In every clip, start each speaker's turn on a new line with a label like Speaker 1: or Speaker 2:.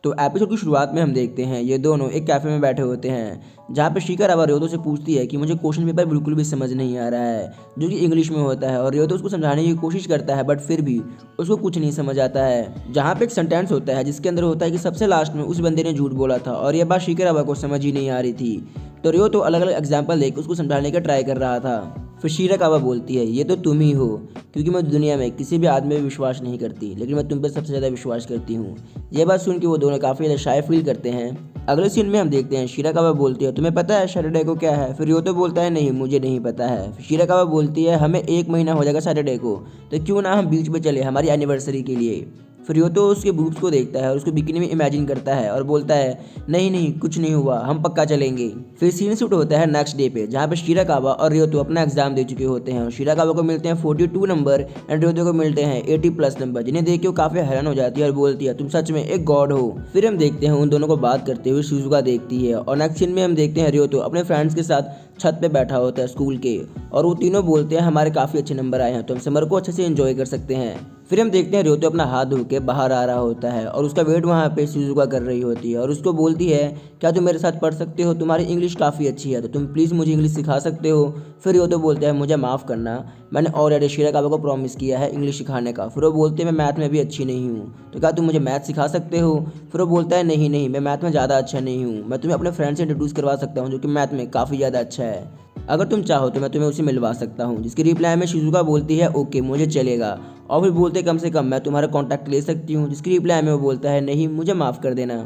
Speaker 1: तो एपिसोड की शुरुआत में हम देखते हैं ये दोनों एक कैफ़े में बैठे होते हैं, जहाँ पे शिखा अब रियोतो से पूछती है कि मुझे क्वेश्चन पेपर बिल्कुल भी समझ नहीं आ रहा है, जो कि इंग्लिश में होता है। और रियोतो उसको समझाने की कोशिश करता है, बट फिर भी उसको कुछ नहीं समझ आता है। जहाँ पे एक सेंटेंस होता है जिसके अंदर होता है कि सबसे लास्ट में उस बंदे ने झूठ बोला था, और यह बात शिखा को समझ ही नहीं आ रही थी। तो रियोतो अलग अलग एग्जाम्पल देकर उसको समझाने का ट्राई कर रहा था। फिर शिराकावा बोलती है, ये तो तुम ही हो, क्योंकि मैं दुनिया में किसी भी आदमी पे विश्वास नहीं करती, लेकिन मैं तुम पे सबसे ज़्यादा विश्वास करती हूँ। यह बात सुन के वो दोनों काफ़ी ज़्यादा शाय फील करते हैं। अगले सीन में हम देखते हैं शिराकावा बोलती है, तुम्हें पता है सैटरडे को क्या है? फिर रियोतो बोलता है, नहीं मुझे नहीं पता है। फिर शिराकावा बोलती है, हमें 1 महीना हो जाएगा सैटरडे को, तो क्यों ना हम बीच पे चले हमारी एनिवर्सरी के लिए। फिर रियोतो उसके बूब्स को देखता है और उसको बिकिनी में इमेजिन करता है और बोलता है, नहीं नहीं कुछ नहीं हुआ, हम पक्का चलेंगे। फिर सीन शूट होता है नेक्स्ट डे पे, जहाँ पे शिराकावा और रियोतो अपना एग्जाम दे चुके होते हैं और शिराकावा को मिलते हैं 42 नंबर एंड रियोतो को मिलते हैं 80+ नंबर, जिन्हें देख के वो काफी हैरान हो जाती है और बोलती है, तुम सच में एक गॉड हो। फिर हम देखते हैं उन दोनों को बात करते हुए शिजुका देखती है, और नेक्स्ट सीन में हम देखते हैं रियोतो अपने फ्रेंड्स के साथ छत पे बैठा होता है स्कूल के, और वो तीनों बोलते हैं हमारे काफ़ी अच्छे नंबर आए हैं, तो हम समर को अच्छे से एंजॉय कर सकते हैं। फिर हम देखते हैं रियोतो अपना हाथ धो के बाहर आ रहा होता है और उसका वेट वहाँ पे शिजुका कर रही होती है और उसको बोलती है, क्या तुम मेरे साथ पढ़ सकते हो? तुम्हारी इंग्लिश काफ़ी अच्छी है, तो तुम प्लीज़ मुझे इंग्लिश सिखा सकते हो? फिर रियोतो बोलते हैं, मुझे माफ़ करना, मैंने ऑलरेडी शिराकावा को प्रॉमिस किया है इंग्लिश सिखाने का। फिर वो बोलते हैं, मैं मैथ में भी अच्छी नहीं हूँ, तो क्या तुम मुझे मैथ सिखा सकते हो? फिर वो बोलता है, नहीं नहीं मैं मैथ में ज़्यादा अच्छा नहीं हूँ, मैं तुम्हें अपने फ्रेंड से इंट्रोड्यूस करवा सकता हूँ जो कि मैथ में काफ़ी ज़्यादा अच्छा है, अगर तुम चाहो तो मैं तुम्हें उसे मिलवा सकता हूँ। जिसकी रिप्लाई में शिजुका बोलती है, ओके मुझे चलेगा, और फिर बोलते कम से कम मैं तुम्हारा कॉन्टैक्ट ले सकती हूँ। जिसकी रिप्लाई में वो बोलता है, नहीं मुझे माफ़ कर देना।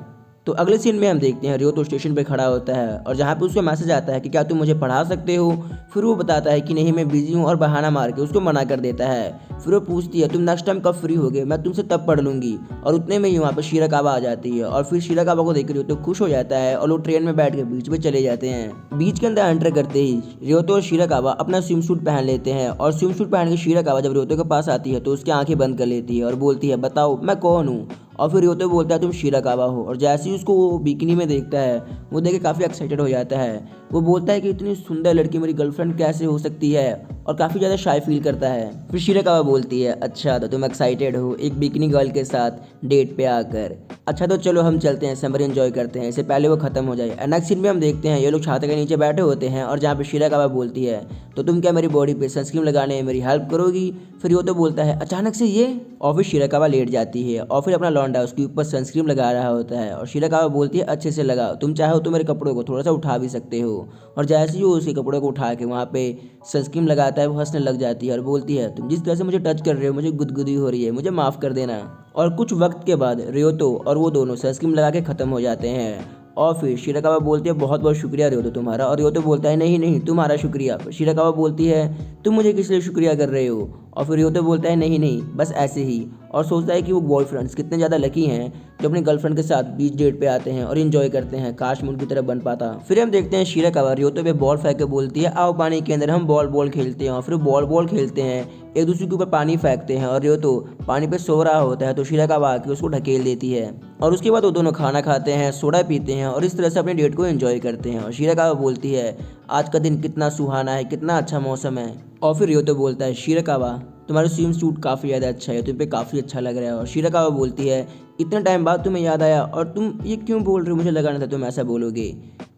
Speaker 1: तो अगले सीन में हम देखते हैं रियोतो स्टेशन पे खड़ा होता है और जहाँ पे उसको मैसेज आता है कि क्या तुम मुझे पढ़ा सकते हो? फिर वो बताता है कि नहीं मैं बिजी हूँ, और बहाना मार के उसको मना कर देता है। फिर वो पूछती है, तुम नेक्स्ट टाइम कब फ्री होगे, मैं तुमसे तब पढ़ लूँगी। और उतने में ही वहाँ पर शिराकावा आ जाती है, और फिर शिराकावा को देख रियोतो खुश हो जाता है और लोग ट्रेन में बैठ के बीच पे चले जाते हैं। बीच के अंदर एंटर करते ही रियोतो और शिराकावा अपना स्विम सूट पहन लेते हैं, और स्विम सूट पहन के शिराकावा जब रियोतो के पास आती है तो उसकी आंखें बंद कर लेती है और बोलती है, बताओ मैं कौन हूँ? और फिर रियोतो बोलता है, तुम शिराकावा हो। और जैसे ही उसको वो बिकिनी में देखता है, वो देख के काफ़ी एक्साइटेड हो जाता है। वो बोलता है कि इतनी सुंदर लड़की मेरी गर्लफ्रेंड कैसे हो सकती है, और काफ़ी ज़्यादा शाय फील करता है। फिर शिराकावा बोलती है, अच्छा तो तुम एक्साइटेड हो एक बिकिनी गर्ल के साथ डेट पे आकर? अच्छा तो चलो हम चलते हैं, समर एंजॉय करते हैं, इससे पहले वो खत्म हो जाए। नेक्स्ट सीन में हम देखते हैं ये लोग छाते के नीचे बैठे होते हैं, और जहाँ पे शिराकावा बोलती है, तो तुम क्या मेरी बॉडी पे सनस्क्रीन लगाने में मेरी हेल्प करोगी? फिर वो तो बोलता है, अचानक से ये? और फिर शिराकावा लेट जाती है और फिर अपना लौंडा उसके ऊपर सनस्क्रीन लगा रहा होता है, और शिराकावा बोलती है, अच्छे से लगाओ, तुम चाहो तो मेरे कपड़ों को थोड़ा सा उठा भी सकते हो। और जैसे ही वो उसके कपड़ों को उठा के वहाँ पे सनस्क्रीन लगाता है, वो हंसने लग जाती है और बोलती है, तुम जिस तरह से मुझे टच कर रहे हो मुझे गुदगुदी हो रही है, मुझे माफ़ कर देना। और कुछ वक्त के बाद रियोतो और वो दोनों सनस्क्रीन लगा के ख़त्म हो जाते हैं। और फिर शिराकावा बोलती है, बहुत बहुत शुक्रिया रियोतो तुम्हारा। और रियोतो बोलता है, नहीं नहीं तुम्हारा शुक्रिया। शिराकावा बोलती है, तुम मुझे किस लिए शुक्रिया कर रहे हो? और फिर रियोतो बोलता है, नहीं नहीं बस ऐसे ही। और सोचता है कि वो बॉयफ्रेंड्स कितने ज़्यादा लकी हैं जो अपनी गर्लफ्रेंड के साथ बीच डेट पे आते हैं और इन्जॉय करते हैं, काश मैं उनकी तरह बन पाता। फिर हम देखते हैं शिराकावा रियोतो पे बॉल फेंक के बोलती है, आओ पानी के अंदर हम बॉल बॉल खेलते हैं। और फिर बॉल खेलते हैं, एक दूसरे के ऊपर पानी फेंकते हैं, और रियोतो पानी पे सो रहा होता है तो शिराकावा आके उसको ढकेल देती है। और उसके बाद वो दोनों खाना खाते हैं, सोडा पीते हैं, और इस तरह से अपनी डेट को एंजॉय करते हैं। और शिराकावा बोलती है, आज का दिन कितना सुहाना है, कितना अच्छा मौसम है। और फिर रियोतो बोलता है, शिराकावा तुम्हारा स्विम सूट काफ़ी ज़्यादा अच्छा है, तुम पे काफ़ी अच्छा लग रहा है। और शिराकावा बोलती है, इतने टाइम बाद तुम्हें याद आया, और तुम ये क्यों बोल रहे हो? मुझे लगा नहीं था तुम ऐसा बोलोगे,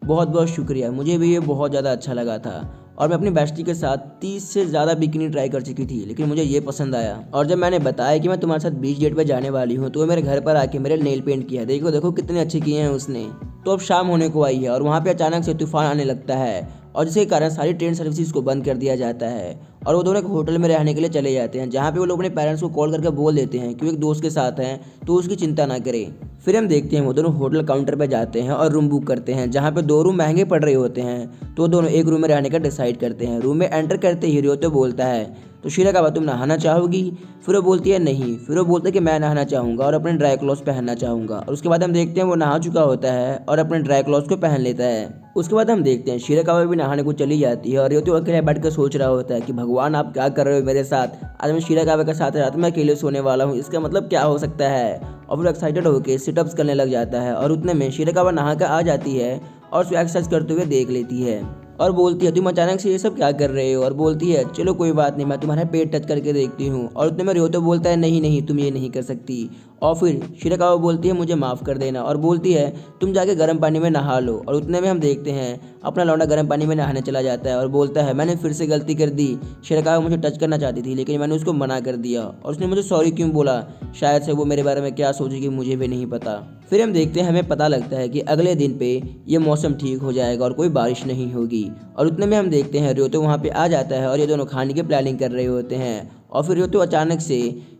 Speaker 1: बहुत बहुत शुक्रिया, मुझे भी ये बहुत ज़्यादा अच्छा लगा था। और मैं अपनी बेस्टी के साथ 30 से ज़्यादा बिकिनी ट्राई कर चुकी थी, लेकिन मुझे ये पसंद आया। और जब मैंने बताया कि मैं तुम्हारे साथ बीच डेट पे जाने वाली हूँ, तो वो मेरे घर पर आके मेरे नेल पेंट किया, देखो देखो कितने अच्छे किए हैं उसने। तो अब शाम होने को आई है और वहाँ पे अचानक से तूफान आने लगता है, और जिसके कारण सारी ट्रेन सर्विसेज को बंद कर दिया जाता है। और वो दोनों एक होटल में रहने के लिए चले जाते हैं, जहाँ पे वो लोग अपने पेरेंट्स को कॉल करके बोल देते हैं कि वो एक दोस्त के साथ हैं तो उसकी चिंता ना करें। फिर हम देखते हैं वो दोनों होटल काउंटर पे जाते हैं और रूम बुक करते हैं, जहाँ पे 2 रूम महंगे पड़ रहे होते हैं, तो वो दोनों एक रूम में रहने का डिसाइड करते हैं। रूम में एंटर करते ही रियोतो बोलता है, तो शिराकावा तुम नहाना चाहोगी? फिर वो बोलती है, नहीं। फिर वो बोलता है कि मैं नहाना चाहूँगा और अपने ड्राई क्लॉथ्स पहनना चाहूँगा। और उसके बाद हम देखते हैं वो नहा चुका होता है और अपने ड्राई क्लॉथ्स को पहन लेता है। उसके बाद हम देखते हैं शिराकावा भी नहाने को चली जाती है, और रियोतो अकेले बैठ कर सोच रहा होता है कि भगवान आप क्या कर रहे हो मेरे साथ, आज मैं शिराकावा के साथ रात में अकेले सोने वाला हूँ, इसका मतलब क्या हो सकता है। और फिर एक्साइटेड होकर सिटअप्स करने लग जाता है, और उतने में शिराकावा नहा कर आ जाती है और उसको एक्सरसाइज करते हुए देख लेती है और बोलती है, तुम अचानक से ये सब क्या कर रहे हो? और बोलती है, चलो कोई बात नहीं, मैं तुम्हारा पेट टच करके देखती हूँ। और उतने में रियोतो बोलता है, नहीं नहीं तुम ये नहीं कर सकती। और फिर शिराकावा बोलती है मुझे माफ़ कर देना और बोलती है तुम जाके गर्म पानी में नहा लो। और उतने में हम देखते हैं अपना लौंडा गर्म पानी में नहाने चला जाता है और बोलता है मैंने फिर से गलती कर दी। शिराकावा मुझे टच करना चाहती थी लेकिन मैंने उसको मना कर दिया और उसने मुझे सॉरी क्यों बोला, शायद से वो मेरे बारे में क्या सोचेगी मुझे भी नहीं पता। फिर हम देखते हैं हमें पता लगता है कि अगले दिन पे ये मौसम ठीक हो जाएगा और कोई बारिश नहीं होगी। और उतने में हम देखते हैं रियोतो वहाँ पे आ जाता है और ये दोनों खाने की प्लानिंग कर रहे होते हैं। और फिर रियोतो अचानक से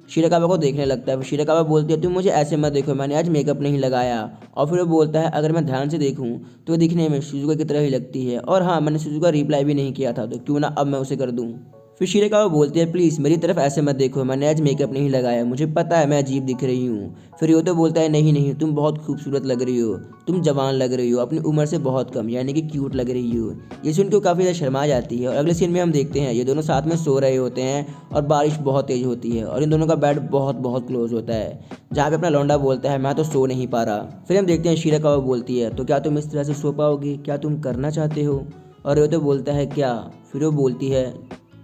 Speaker 1: शिराकावा को देखने लगता है। शिराकावा बोलती है तुम मुझे ऐसे मत देखो, मैंने आज मेकअप नहीं लगाया। और फिर वो बोलता है अगर मैं ध्यान से देखूं तो दिखने में शिजुका की तरह ही लगती है और हाँ मैंने शिजुका रिप्लाई भी नहीं किया था तो क्यों ना अब मैं उसे कर दूं। फिर शिराकावा बोलती है प्लीज़ मेरी तरफ ऐसे मत देखो, मैंने आज मेकअप नहीं लगाया, मुझे पता है मैं अजीब दिख रही हूँ। फिर रियोतो बोलता है नहीं नहीं तुम बहुत खूबसूरत लग रही हो, तुम जवान लग रही हो, अपनी उम्र से बहुत कम यानी कि क्यूट लग रही हो। ये सुन के काफ़ी ज़्यादा शर्मा जाती है। और अगले सीन में हम देखते हैं ये दोनों साथ में सो रहे होते हैं और बारिश बहुत तेज़ होती है और इन दोनों का बेड बहुत बहुत क्लोज होता है जहाँ पे अपना लौंडा बोलता है मैं तो सो नहीं पा रहा। फिर हम देखते हैं शिराकावा बोलती है तो क्या तुम इस तरह से सो पाओगे, क्या तुम करना चाहते हो। और रियोतो बोलता है क्या। फिर वो बोलती है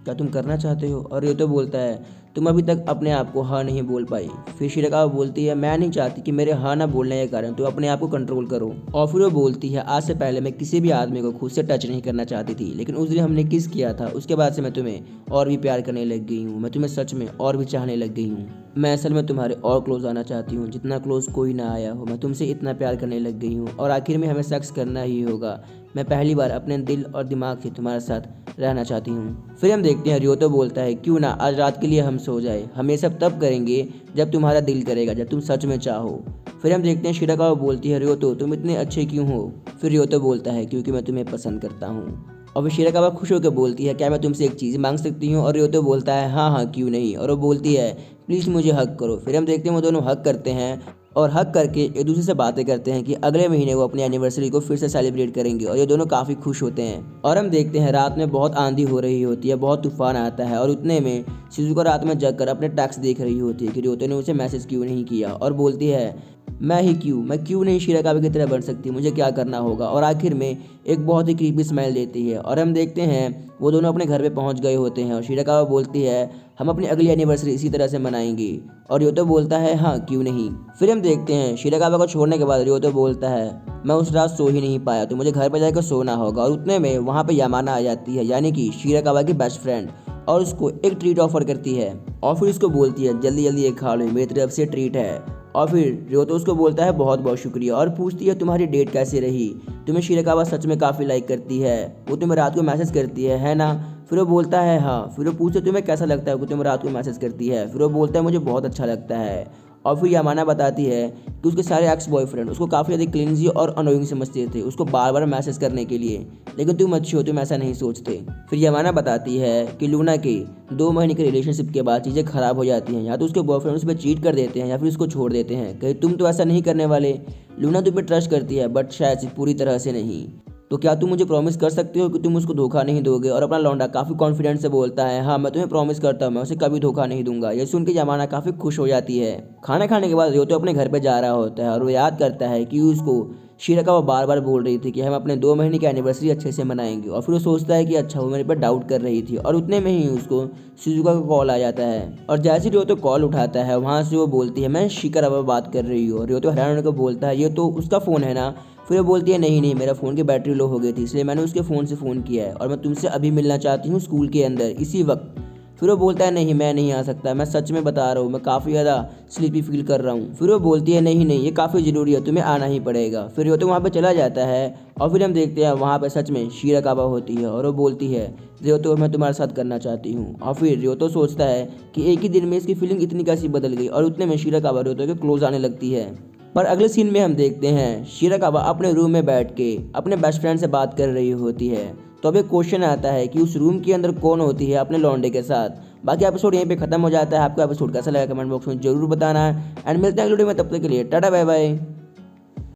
Speaker 1: क्या तुम करना चाहते हो। और रियोतो बोलता है तुम अभी तक अपने आप को हाँ नहीं बोल पाई। फिर शिराकावा बोलती है मैं नहीं चाहती कि मेरे हाँ ना बोलने के कारण तुम अपने आप को कंट्रोल करो। और फिर वो बोलती है आज से पहले मैं किसी भी आदमी को खुद से टच नहीं करना चाहती थी लेकिन उस दिन हमने किस किया था उसके बाद से मैं तुम्हें और भी प्यार करने लग गई हूँ, मैं तुम्हें सच में और भी चाहने लग गई हूँ। मैं असल में तुम्हारे और क्लोज आना चाहती हूँ, जितना क्लोज कोई ना आया हो, मैं तुमसे इतना प्यार करने लग गई हूँ और आखिर में हमें सेक्स करना ही होगा। मैं पहली बार अपने दिल और दिमाग से तुम्हारे साथ रहना चाहती हूँ। फिर हम देखते हैं रियोतो बोलता है क्यों ना आज रात के लिए हम सो जाए, हम ये सब तब करेंगे जब तुम्हारा दिल करेगा, जब तुम सच में चाहो। फिर हम देखते हैं शिराकावा बोलती है रियोतो तुम इतने अच्छे क्यों हो। फिर रियोतो बोलता है क्योंकि मैं तुम्हें पसंद करता हूँ। और फिर शिराकावा खुश होकर बोलती है क्या मैं तुमसे एक चीज़ मांग सकती हूँ। और रियोतो बोलता है हाँ हाँ क्यों नहीं। और वो बोलती है प्लीज़ मुझे हक करो। फिर हम देखते हैं वो दोनों हक करते हैं और हक करके एक दूसरे से बातें करते हैं कि अगले महीने वो अपनी एनिवर्सरी को फिर से सेलिब्रेट करेंगे और ये दोनों काफ़ी खुश होते हैं। और हम देखते हैं रात में बहुत आंधी हो रही होती है, बहुत तूफान आता है और उतने में शिजुका रात में जगकर अपने टैक्स देख रही होती है कि रियोतो ने उसे मैसेज क्यों नहीं किया। और बोलती है मैं क्यों नहीं शिराकावा की तरह बन सकती, मुझे क्या करना होगा। और आखिर में एक बहुत ही क्रीपी स्माइल देती है। और हम देखते हैं वो दोनों अपने घर पे पहुंच गए होते हैं और शिराकावा बोलती है हम अपनी अगली एनिवर्सरी इसी तरह से मनाएंगे। और रियोतो बोलता है हाँ क्यों नहीं। फिर हम देखते हैं शिराकावा को छोड़ने के बाद रियोतो बोलता है मैं उस रात सो ही नहीं पाया तो मुझे घर पर जाकर सोना होगा। और उतने में वहाँ पे यामाना आ जाती है यानी कि शिराकावा की बेस्ट फ्रेंड और उसको एक ट्रीट ऑफर करती है। और फिर उसको बोलती है जल्दी जल्दी ये खा लो, मेरी तरफ से ट्रीट है। और फिर रियोतो उसको बोलता है बहुत बहुत शुक्रिया और पूछती है तुम्हारी डेट कैसी रही, तुम्हें शिराकावा सच में काफ़ी लाइक करती है, वो तुम्हें रात को मैसेज करती है ना। फिर वो बोलता है हाँ। फिर वो पूछते तुम्हें कैसा लगता है कि तुम्हें रात को मैसेज करती है। फिर वो बोलता है मुझे बहुत अच्छा लगता है। और फिर यामाना बताती है कि उसके सारे एक्स बॉयफ्रेंड उसको काफ़ी ज़्यादा क्लिंजी और अनोइंग समझते थे उसको बार बार मैसेज करने के लिए, लेकिन तुम अच्छी हो, तुम ऐसा नहीं सोचते। फिर यामाना बताती है कि लूना के 2 महीने के रिलेशनशिप के बाद चीज़ें ख़राब हो जाती हैं, या तो उसके बॉयफ्रेंड उस पर चीट कर देते हैं या फिर उसको छोड़ देते हैं। कहीं तुम तो ऐसा नहीं करने वाले। लूना तुम पे ट्रस्ट करती है बट शायद से पूरी तरह से नहीं। तो क्या तुम मुझे प्रॉमिस कर सकते हो कि तुम उसको धोखा नहीं दोगे। और अपना लौंडा काफ़ी कॉन्फिडेंस से बोलता है हाँ मैं तुम्हें प्रॉमिस करता हूँ, मैं उसे कभी धोखा नहीं दूंगा। ये सुन के यामाना काफ़ी खुश हो जाती है। खाना खाने के बाद रियोतो अपने घर पे जा रहा होता है और वो याद करता है कि उसको शिराकावा बार बार बोल रही थी कि हम अपने 2 महीने की एनिवर्सरी अच्छे से मनाएंगे। और फिर वो सोचता है कि अच्छा वो मेरे पर डाउट कर रही थी। और उतने में ही उसको शिजुका का कॉल आ जाता है और जैसे रियोतो कॉल उठाता है वहाँ से वो बोलती है मैं शिराकावा बात कर रही हूँ। रियोतो हैरान होकर बोलता है ये तो उसका फ़ोन है ना। फिर वो बोलती है नहीं नहीं मेरा फ़ोन की बैटरी लो हो गई थी इसलिए मैंने उसके फ़ोन से फ़ोन किया है और मैं तुमसे अभी मिलना चाहती हूँ स्कूल के अंदर इसी वक्त। फिर वो बोलता है नहीं मैं नहीं आ सकता, मैं सच में बता रहा हूँ, मैं काफ़ी ज़्यादा स्लीपी फील कर रहा हूँ। फिर वो बोलती है नहीं नहीं ये काफ़ी ज़रूरी है, तुम्हें आना ही पड़ेगा। फिर रियोतो वहाँ पे चला जाता है और फिर हम देखते हैं वहाँ पे सच में शिराकावा होती है और वो बोलती है रियोतो मैं तुम्हारे साथ करना चाहती हूँ। और फिर रियोतो सोचता है कि एक ही दिन में इसकी फीलिंग इतनी कैसी बदल गई और उतने में शिराकावा रियोतो के क्लोज आने लगती है। पर अगले सीन में हम देखते हैं शिराकावा अपने रूम में बैठ के अपने बेस्ट फ्रेंड से बात कर रही होती है। तो अब एक क्वेश्चन आता है कि उस रूम के अंदर कौन होती है अपने लौंडे के साथ। बाकी एपिसोड यहीं पे खत्म हो जाता है। आपको एपिसोड कैसा लगा कमेंट बॉक्स में जरूर बताना है एंड मिलते हैं अगले वीडियो में, तब तक के लिए टाटा बाय बाय।